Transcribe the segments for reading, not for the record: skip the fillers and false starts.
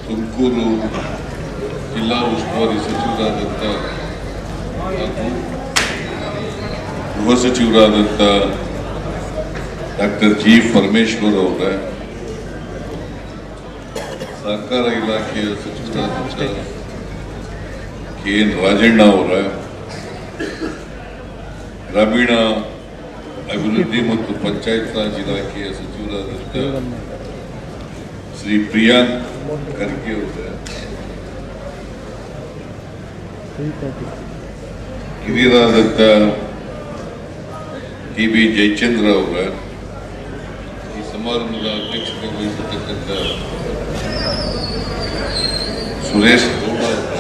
ತುಮಕೂರು ಜಿಲ್ಲಾ ಉಸ್ತುವಾರಿ ಸಚಿವರಾದಂಥ ಹಾಗೂ ಗೃಹ ಸಚಿವರಾದಂಥ ಡಾಕ್ಟರ್ ಜಿ ಪರಮೇಶ್ವರ್ ಅವರ, ಸಹಕಾರ ಇಲಾಖೆಯ ಸಚಿವರಾದಂಥ ಕೆ ಎನ್ ರಾಜಣ್ಣ ಅವರ, ಗ್ರಾಮೀಣ ಅಭಿವೃದ್ಧಿ ಮತ್ತು ಪಂಚಾಯತ್ ರಾಜ್ ಇಲಾಖೆಯ ಸಚಿವರಾದಂಥ ಶ್ರೀ ಪ್ರಿಯಾಂಕ್ ಖರ್ಗೆ ಅವರ, ಹಿರಿಯರಾದಂಥ ಟಿ ಬಿ ಜಯಚಂದ್ರ ಅವರ, ಈ ಸಮಾರಂಭದ ಅಧ್ಯಕ್ಷತೆ ವಹಿಸತಕ್ಕಂಥ ಸುರೇಶ್ ಗೌಡ ಅವರ,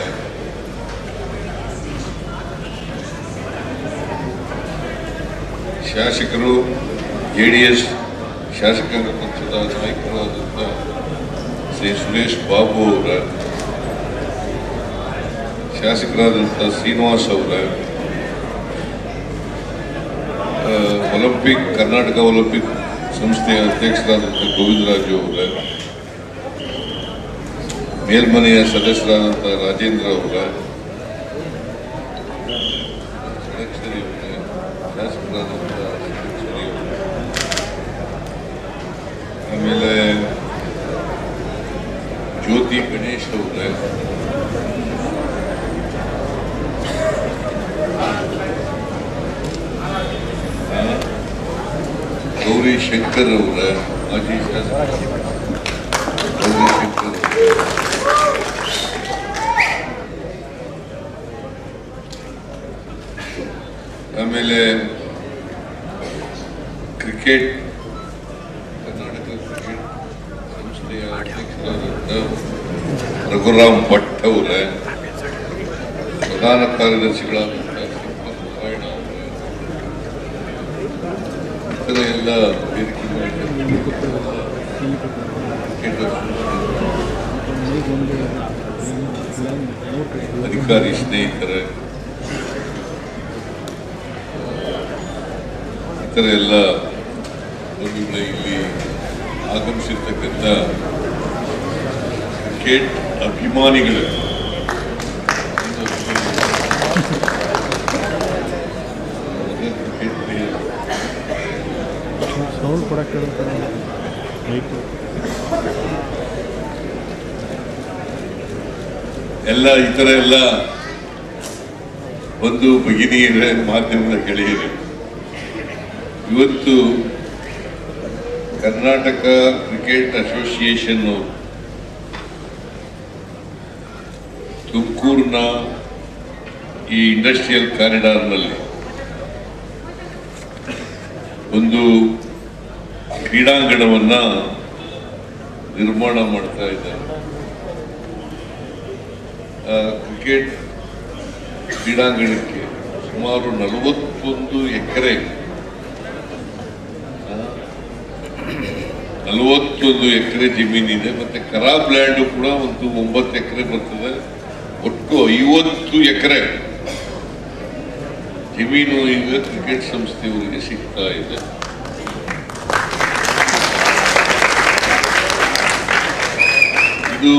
ಶಾಸಕರು JDS ಶಾಸಕಾಂಗ ಪಕ್ಷದ ನಾಯಕರಾದಂಥ ಶ್ರೀ ಸುರೇಶ್ ಬಾಬು ಅವರ, ಶಾಸಕರಾದಂಥ ಶ್ರೀನಿವಾಸ್ ಅವರ, ಕರ್ನಾಟಕ ಒಲಿಂಪಿಕ್ ಸಂಸ್ಥೆಯ ಅಧ್ಯಕ್ಷರಾದಂಥ ಗೋವಿಂದರಾಜು ಅವರ, ಮೇಲ್ಮನೆಯ ಸದಸ್ಯರಾದಂಥ ರಾಜೇಂದ್ರ ಅವರ, ಶಾಸಕರಾದಂಥ ಆಮೇಲೆ ಜ್ಯೋತಿ ಗಣೇಶ್ ಅವರ, ಗೌರಿ ಶಂಕರ್ ಅವರ, ಮಾಜಿ ಶಾಸಕ ಗೌರಿ ಶಂಕರ್ ಅವರ, ಆಮೇಲೆ ಕ್ರಿಕೆಟ್ ಕರ್ನಾಟಕ ಕ್ರಿಕೆಟ್ ಸಂಸ್ಥೆಯ ಅಧ್ಯಕ್ಷರಾದಂಥ ರಘುರಾಮ್ ಭಟ್ ಅವರ, ಪ್ರಧಾನ ಕಾರ್ಯದರ್ಶಿಗಳಾದಂಥ ನಾರಾಯಣ ಅವರ, ಇತರ ಎಲ್ಲ ವೇದಿಕೆ ಅಧಿಕಾರಿ ಸ್ನೇಹಿತರ, ಇತರ ಎಲ್ಲ ಬಂಧುಗಳೇ, ಇಲ್ಲಿ ಆಗಮಿಸಿರ್ತಕ್ಕಂಥ ಕ್ರಿಕೆಟ್ ಅಭಿಮಾನಿಗಳು, ಎಲ್ಲ ಇತರ ಎಲ್ಲ ಬಂಧು ಭಗಿನಿಯರ, ಮಾಧ್ಯಮದ ಗೆಳೆಯರು, ಇವತ್ತು ಕರ್ನಾಟಕ ಕ್ರಿಕೆಟ್ ಅಸೋಸಿಯೇಷನ್ ತುಮಕೂರಿನ ಈ ಇಂಡಸ್ಟ್ರಿಯಲ್ ಕಾರಿಡಾರ್ನಲ್ಲಿ ಒಂದು ಕ್ರೀಡಾಂಗಣವನ್ನ ನಿರ್ಮಾಣ ಮಾಡ್ತಾ ಇದ್ದಾರೆ. ಕ್ರಿಕೆಟ್ ಕ್ರೀಡಾಂಗಣಕ್ಕೆ ಸುಮಾರು 41 ಎಕರೆ 41 ಎಕರೆ ಜಮೀನಿದೆ. ಮತ್ತೆ ಖರಾಬ್ ಲ್ಯಾಂಡ್ ಕೂಡ ಒಂದು 9 ಎಕರೆ ಬರ್ತದೆ. ಒಟ್ಟು 50 ಎಕರೆ ಜಮೀನು ಈಗ ಕ್ರಿಕೆಟ್ ಸಂಸ್ಥೆಯವರಿಗೆ ಸಿಗ್ತಾ ಇದೆ. ಇದು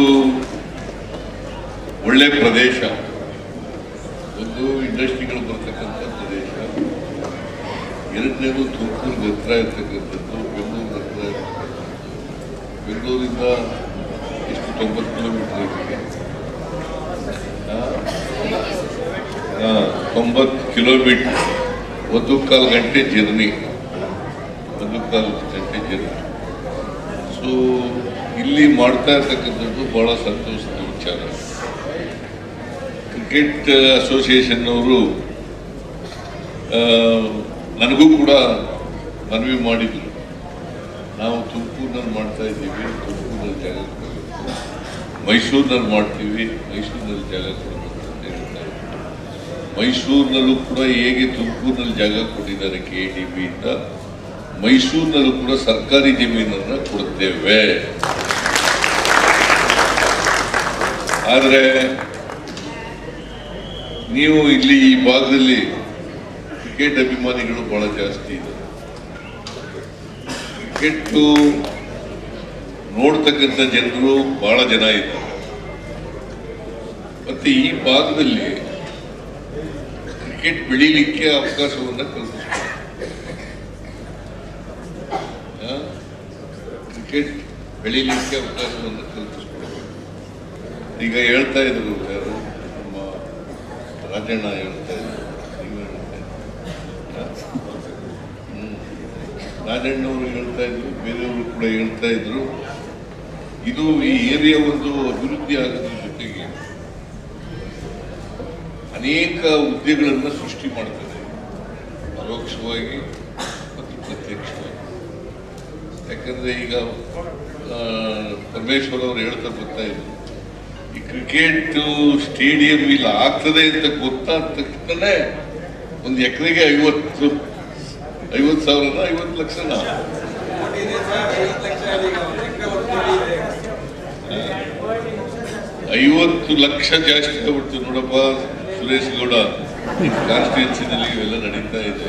ಒಳ್ಳೆ ಪ್ರದೇಶ, ಒಂದು ಇಂಡಸ್ಟ್ರಿಗಳು ಬರ್ತಕ್ಕಂಥ ಪ್ರದೇಶ. ಎರಡನೇದು ತುಮಕೂರಿಗೆ ಹತ್ರ ಇರ್ತಕ್ಕಂಥದ್ದು, ಬೆಂಗಳೂರಿಗೆ ಹತ್ರ ಇರ್ತಕ್ಕಂಥದ್ದು. ಬೆಂಗಳೂರಿಂದ ಎಷ್ಟು 90 ಕಿಲೋಮೀಟರ್ ಇದೆ. 90 ಕಿಲೋಮೀಟರ್, 1.25 ಗಂಟೆ ಜರ್ನಿ, 1.25 ಗಂಟೆ ಜರ್ನಿ. ಸೊ ಇಲ್ಲಿ ಮಾಡ್ತಾ ಇರ್ತಕ್ಕಂಥದ್ದು ಬಹಳ ಸಂತೋಷದ ವಿಚಾರ. ಕ್ರಿಕೆಟ್ ಅಸೋಸಿಯೇಷನ್ ಅವರು ನನಗೂ ಕೂಡ ಮನವಿ ಮಾಡಿದ್ರು, ನಾವು ತುಮಕೂರಿನಲ್ಲಿ ಮಾಡ್ತಾ ಇದ್ದೀವಿ, ತುಮಕೂರಿನಲ್ಲಿ ಜಾಗ ಕೊಡಬೇಕು, ಮೈಸೂರಿನಲ್ಲಿ ಮಾಡ್ತೀವಿ, ಮೈಸೂರಿನಲ್ಲಿ ಜಾಗ ಕೊಡಬೇಕು ಅಂತ ಹೇಳ್ತಾರೆ. ಮೈಸೂರಿನಲ್ಲೂ ಕೂಡ ಹೇಗೆ ತುಮಕೂರಿನಲ್ಲಿ ಜಾಗ ಕೊಟ್ಟಿದ್ದಾರೆ KDB ಇಂದ, ಮೈಸೂರಿನಲ್ಲೂ ಕೂಡ ಸರ್ಕಾರಿ ಜಮೀನನ್ನು ಕೊಡ್ತೇವೆ. ಆದರೆ ನೀವು ಇಲ್ಲಿ ಈ ಭಾಗದಲ್ಲಿ ಕ್ರಿಕೆಟ್ ಅಭಿಮಾನಿಗಳು ಬಹಳ ಜಾಸ್ತಿ ಇದೆ. ಕ್ರಿಕೆಟ್ ನೋಡ್ತಕ್ಕಂಥ ಜನರು ಬಹಳ ಜನ ಇದ್ದಾರೆ. ಮತ್ತೆ ಈ ಭಾಗದಲ್ಲಿ ಕ್ರಿಕೆಟ್ ಬೆಳೀಲಿಕ್ಕೆ ಅವಕಾಶವನ್ನು ಕಲ್ಪಿಸ್ತಾರೆ. ಕ್ರಿಕೆಟ್ ಬೆಳೀಲಿಕ್ಕೆ ಅವಕಾಶವನ್ನು ಕಲ್ಪಿಸ್ಕೊಡ್ಬೇಕು. ಈಗ ಹೇಳ್ತಾ ಇದ್ರು ಯಾರು ನಮ್ಮ ರಾಜಣ್ಣ ಹೇಳ್ತಾ ಇದ್ರು, ನೀವು ಹೇಳ್ತಾ ಇದ್ರು, ರಾಜಣ್ಣವರು ಹೇಳ್ತಾ ಇದ್ರು, ಬೇರೆಯವರು ಕೂಡ ಹೇಳ್ತಾ ಇದ್ರು. ಇದು ಈ ಏರಿಯಾ ಒಂದು ಅಭಿವೃದ್ಧಿ ಆಗೋದ್ರ ಜೊತೆಗೆ ಅನೇಕ ಹುದ್ದೆಗಳನ್ನು ಸೃಷ್ಟಿ ಮಾಡ್ತದೆ, ಪರೋಕ್ಷವಾಗಿ ಮತ್ತು ಪ್ರತ್ಯಕ್ಷವಾಗಿ. ಯಾಕಂದ್ರೆ ಈಗ ಪರಮೇಶ್ವರ್ ಅವರು ಹೇಳ್ತಾ ಬರ್ತಾ ಇದ್ರು, ಈ ಕ್ರಿಕೆಟ್ ಸ್ಟೇಡಿಯಂ ಇಲ್ಲ ಆಗ್ತದೆ ಅಂತ ಗೊತ್ತಾದ ತಕ್ಷಣ ಒಂದು ಎಕರೆಗೆ 50,000 50 ಲಕ್ಷನ 50 ಲಕ್ಷ ಜಾಸ್ತಿ ಆಗ್ಬಿಡ್ತು ನೋಡಪ್ಪ ಸುರೇಶ್ ಗೌಡ. ಕಾನ್ಸ್ಟಿಟ್ಯೂನ್ಸಿನಲ್ಲಿ ಇವೆಲ್ಲ ನಡೀತಾ ಇದೆ.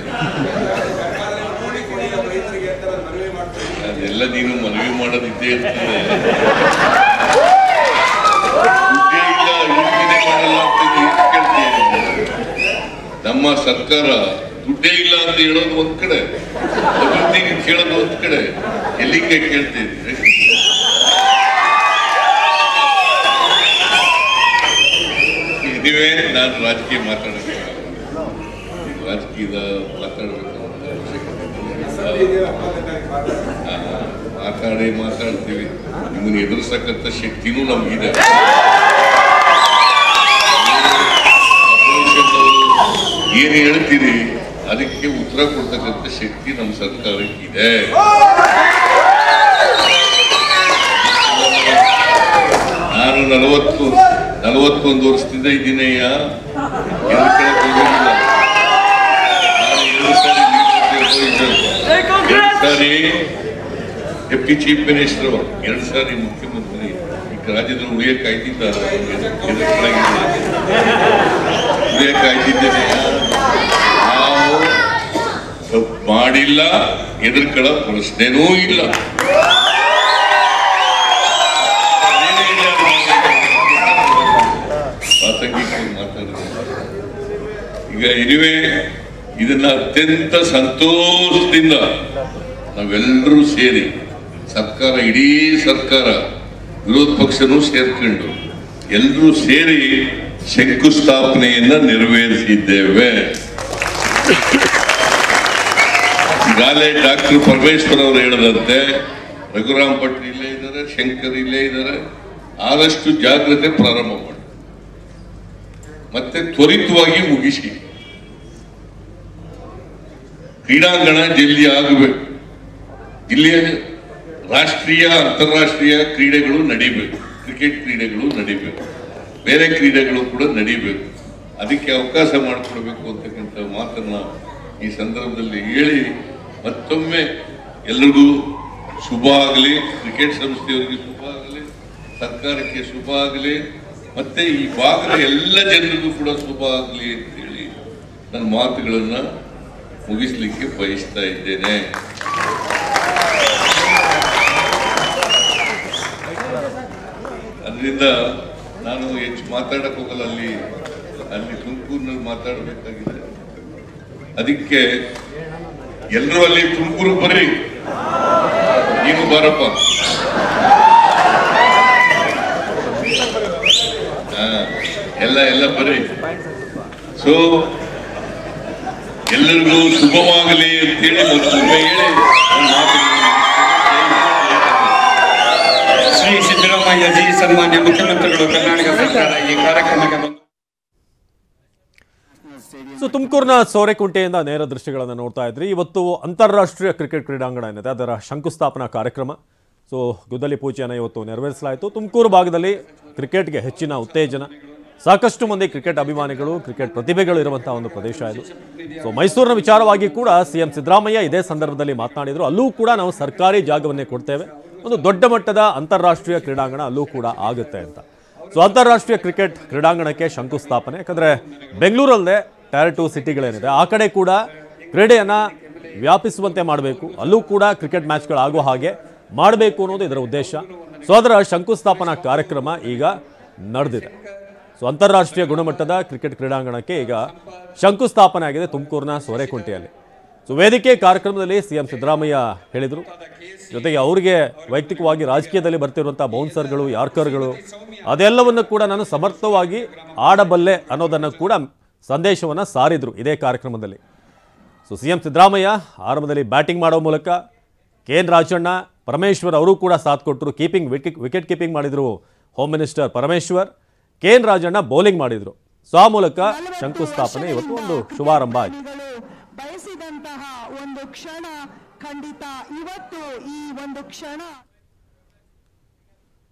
ಅದೆಲ್ಲ ನೀನು ಮನವಿ ಮಾಡೋದಿದ್ದೇ ಇರ್ತದೆ. ದುಡ್ಡೇ ಇಲ್ಲ, ಯೋಜನೆ ಮಾಡಲ್ಲ ಅಂತ ಕೇಳ್ತೀನಿ. ನಮ್ಮ ಸರ್ಕಾರ ದುಡ್ಡೇ ಇಲ್ಲ ಅಂತ ಹೇಳೋದು ಒಂದ್ ಕಡೆ, ಅಭಿವೃದ್ಧಿಗೆ ಕೇಳೋದು ಒಂದ್ ಕಡೆ. ಎಲ್ಲಿಗೆ ಕೇಳ್ತಾ ಇದ್ದೀರಿ? ನೀವೇ ನಾನು ರಾಜಕೀಯ ಮಾತಾಡೋದು, ರಾಜಕೀಯದ ಮಾತಾಡಬೇಕು ಮಾತಾಡ್ತೀವಿ. ನಿಮ್ಮನ್ನು ಎದುರಿಸಕ್ಕಂತ ಶಕ್ತಿನೂ ನಮಗಿದೆ. ಏನು ಹೇಳ್ತೀರಿ ಅದಕ್ಕೆ ಉತ್ತರ ಕೊಡ್ತಕ್ಕಂಥ ಶಕ್ತಿ ನಮ್ಮ ಸರ್ಕಾರಕ್ಕಿದೆ. ನಾನು 41 ವರ್ಷದಿಂದ ಇದ್ದೀನಯ್ಯ. ಸಾರಿ ಡೆಪ್ಟಿ ಚೀಫ್ ಮಿನಿಸ್ಟರ್, 2 ಸಾರಿ ಮುಖ್ಯಮಂತ್ರಿ. ಈಗ ರಾಜ್ಯದಲ್ಲಿ ಉಳಿಯಕ್ಕಾಯ್ತಿದ್ದಾರೆ, ಉಳಿಯಕ್ಕಾಯ್ತಿದ್ದೇನೆ. ನಾವು ತಪ್ಪು ಮಾಡಿಲ್ಲ, ಎದುರ್ಕೊಳ್ಳೋ ಪ್ರಶ್ನೆನೂ ಇಲ್ಲ. ಪ್ರಾಸಂಗಿಕವಾಗಿ ಮಾತಾಡಿದೆ. ಈಗ ಇದುವೇ ಇದನ್ನ ಅತ್ಯಂತ ಸಂತೋಷದಿಂದ ನಾವೆಲ್ಲರೂ ಸೇರಿ ಸರ್ಕಾರ, ಇಡೀ ಸರ್ಕಾರ, ವಿರೋಧ ಪಕ್ಷನೂ ಸೇರ್ಕೊಂಡು ಎಲ್ಲರೂ ಸೇರಿ ಶಂಕುಸ್ಥಾಪನೆಯನ್ನ ನೆರವೇರಿಸಿದ್ದೇವೆ. ಈಗಾಗಲೇ ಡಾಕ್ಟರ್ ಪರಮೇಶ್ವರ್ ಅವರು ಹೇಳದಂತೆ ರಘುರಾಮ್ ಭಟ್ ಇಲ್ಲೇ ಇದ್ದಾರೆ, ಶಂಕರ್ ಇಲ್ಲೇ ಇದ್ದಾರೆ. ಆದಷ್ಟು ಜಾಗ್ರತೆ ಪ್ರಾರಂಭ ಮಾಡಿ ಮತ್ತೆ ತ್ವರಿತವಾಗಿ ಮುಗಿಸಿ. ಕ್ರೀಡಾಂಗಣ ಜಲ್ದಿ ಆಗಬೇಕು. ಇಲ್ಲಿ ರಾಷ್ಟ್ರೀಯ ಅಂತಾರಾಷ್ಟ್ರೀಯ ಕ್ರೀಡೆಗಳು ನಡೀಬೇಕು, ಕ್ರಿಕೆಟ್ ಕ್ರೀಡೆಗಳು ನಡೀಬೇಕು, ಬೇರೆ ಕ್ರೀಡೆಗಳು ಕೂಡ ನಡೀಬೇಕು. ಅದಕ್ಕೆ ಅವಕಾಶ ಮಾಡಿಕೊಡ್ಬೇಕು ಅಂತಕ್ಕಂಥ ಮಾತನ್ನ ಈ ಸಂದರ್ಭದಲ್ಲಿ ಹೇಳಿ ಮತ್ತೊಮ್ಮೆ ಎಲ್ರಿಗೂ ಶುಭ ಆಗಲಿ. ಕ್ರಿಕೆಟ್ ಸಂಸ್ಥೆಯವರಿಗೆ ಶುಭ ಆಗಲಿ, ಸರ್ಕಾರಕ್ಕೆ ಶುಭ ಆಗಲಿ, ಮತ್ತೆ ಈ ಭಾಗದ ಎಲ್ಲ ಜನರಿಗೂ ಕೂಡ ಶುಭ ಆಗಲಿ ಅಂತ ಹೇಳಿ ನನ್ನ ಮಾತುಗಳನ್ನ ಮುಗಿಸ್ಲಿಕ್ಕೆ ಬಯಸ್ತಾ ಇದ್ದೇನೆ. ಅದರಿಂದ ನಾನು ಹೆಚ್ಚು ಮಾತಾಡಕ್ ಹೋಗಲ್ಲ. ಅಲ್ಲಿ ತುಮಕೂರಿನಲ್ಲಿ ಮಾತಾಡಬೇಕಾಗಿದೆ. ಅದಕ್ಕೆ ಎಲ್ಲರೂ ಅಲ್ಲಿ ತುಮಕೂರು ಬರ್ರಿ, ನೀನು ಬಾರಪ್ಪ. ಎಲ್ಲ ಬರ್ರಿ. ಸೊ ಎಲ್ಲರಿಗೂ ಶುಭವಾಗಲಿ ಅಂತೇಳಿ ಮತ್ತೊಮ್ಮೆ ಹೇಳಿ ಶ್ರೀ ಸಿದ್ದರಾಮಯ್ಯಜಿ ಸನ್ಮಾನ್ಯ ಮುಖ್ಯಮಂತ್ರಿಗಳು ಕರ್ನಾಟಕ ಸರ್ಕಾರ ಈ ಕಾರ್ಯಕ್ರಮಕ್ಕೆ ಬಂದು ತುಮಕೂರಿನ ಸೋರೆಕುಂಟೆಯಿಂದ ನೇರ ದೃಶ್ಯಗಳನ್ನು ನೋಡ್ತಾ ಇದ್ರಿ. ಇವತ್ತು ಅಂತಾರಾಷ್ಟ್ರೀಯ ಕ್ರಿಕೆಟ್ ಕ್ರೀಡಾಂಗಣ ಏನಿದೆ ಅದರ ಶಂಕುಸ್ಥಾಪನಾ ಕಾರ್ಯಕ್ರಮ. ಸೊ ಗುದ್ದಲಿ ಪೂಜೆಯನ್ನು ಇವತ್ತು ನೆರವೇರಿಸಲಾಯಿತು. ತುಮಕೂರು ಭಾಗದಲ್ಲಿ ಕ್ರಿಕೆಟ್ಗೆ ಹೆಚ್ಚಿನ ಉತ್ತೇಜನ, ಸಾಕಷ್ಟು ಮಂದಿ ಕ್ರಿಕೆಟ್ ಅಭಿಮಾನಿಗಳು, ಕ್ರಿಕೆಟ್ ಪ್ರತಿಭೆಗಳು ಇರುವಂತಹ ಒಂದು ಪ್ರದೇಶ ಇದು. ಸೊ ಮೈಸೂರಿನ ವಿಚಾರವಾಗಿ ಕೂಡ ಸಿಎಂ ಸಿದ್ದರಾಮಯ್ಯ ಇದೇ ಸಂದರ್ಭದಲ್ಲಿ ಮಾತನಾಡಿದರು. ಅಲ್ಲೂ ಕೂಡ ನಾವು ಸರ್ಕಾರಿ ಜಾಗವನ್ನೇ ಕೊಡ್ತೇವೆ, ಒಂದು ದೊಡ್ಡ ಮಟ್ಟದ ಅಂತಾರಾಷ್ಟ್ರೀಯ ಕ್ರೀಡಾಂಗಣ ಅಲ್ಲೂ ಕೂಡ ಆಗುತ್ತೆ ಅಂತ. ಸೊ ಅಂತಾರಾಷ್ಟ್ರೀಯ ಕ್ರಿಕೆಟ್ ಕ್ರೀಡಾಂಗಣಕ್ಕೆ ಶಂಕುಸ್ಥಾಪನೆ. ಯಾಕಂದರೆ ಬೆಂಗಳೂರಲ್ಲದೆ ಟೈರ್ 2 ಸಿಟಿಗಳೇನಿದೆ ಆ ಕಡೆ ಕೂಡ ಕ್ರೀಡೆಯನ್ನು ವ್ಯಾಪಿಸುವಂತೆ ಮಾಡಬೇಕು, ಅಲ್ಲೂ ಕೂಡ ಕ್ರಿಕೆಟ್ ಮ್ಯಾಚ್ಗಳಾಗೋ ಹಾಗೆ ಮಾಡಬೇಕು ಅನ್ನೋದು ಇದರ ಉದ್ದೇಶ. ಸೊ ಅದರ ಶಂಕುಸ್ಥಾಪನಾ ಕಾರ್ಯಕ್ರಮ ಈಗ ನಡೆದಿದೆ. ಸೊ ಅಂತಾರಾಷ್ಟ್ರೀಯ ಗುಣಮಟ್ಟದ ಕ್ರಿಕೆಟ್ ಕ್ರೀಡಾಂಗಣಕ್ಕೆ ಈಗ ಶಂಕುಸ್ಥಾಪನೆ ಆಗಿದೆ ತುಮಕೂರಿನ ಸೋರೆಕುಂಟೆಯಲ್ಲಿ. ಸೊ ವೇದಿಕೆ ಕಾರ್ಯಕ್ರಮದಲ್ಲಿ ಸಿಎಂ ಸಿದ್ದರಾಮಯ್ಯ ಹೇಳಿದರು. ಜೊತೆಗೆ ಅವರಿಗೆ ವೈಯಕ್ತಿಕವಾಗಿ ರಾಜಕೀಯದಲ್ಲಿ ಬರ್ತಿರುವಂಥ ಬೌನ್ಸರ್ಗಳು, ಯಾರ್ಕರ್ಗಳು ಅದೆಲ್ಲವನ್ನು ಕೂಡ ನಾನು ಸಮರ್ಥವಾಗಿ ಆಡಬಲ್ಲೆ ಅನ್ನೋದನ್ನು ಕೂಡ ಸಂದೇಶವನ್ನು ಸಾರಿದರು ಇದೇ ಕಾರ್ಯಕ್ರಮದಲ್ಲಿ. ಸೊ ಸಿಎಂ ಸಿದ್ದರಾಮಯ್ಯ ಆರಂಭದಲ್ಲಿ ಬ್ಯಾಟಿಂಗ್ ಮಾಡೋ ಮೂಲಕ KN ರಾಜಣ್ಣ, ಪರಮೇಶ್ವರ್ ಅವರು ಕೂಡ ಸಾಥ್ ಕೊಟ್ಟರು. ವಿಕೆಟ್ ಕೀಪಿಂಗ್ ಮಾಡಿದರು home minister Parameshwar. KN Rajanna bowling ಮಾಡಿದರು. ಸೊ ಆ ಮೂಲಕ ಶಂಕುಸ್ಥಾಪನೆ ಇವತ್ತು ಒಂದು ಶುಭಾರಂಭ ಆಯಿತು. ಬಯಸಿದಂತಹ ಒಂದು ಕ್ಷಣ ಖಂಡಿತ ಇವತ್ತು ಈ ಒಂದು ಕ್ಷಣ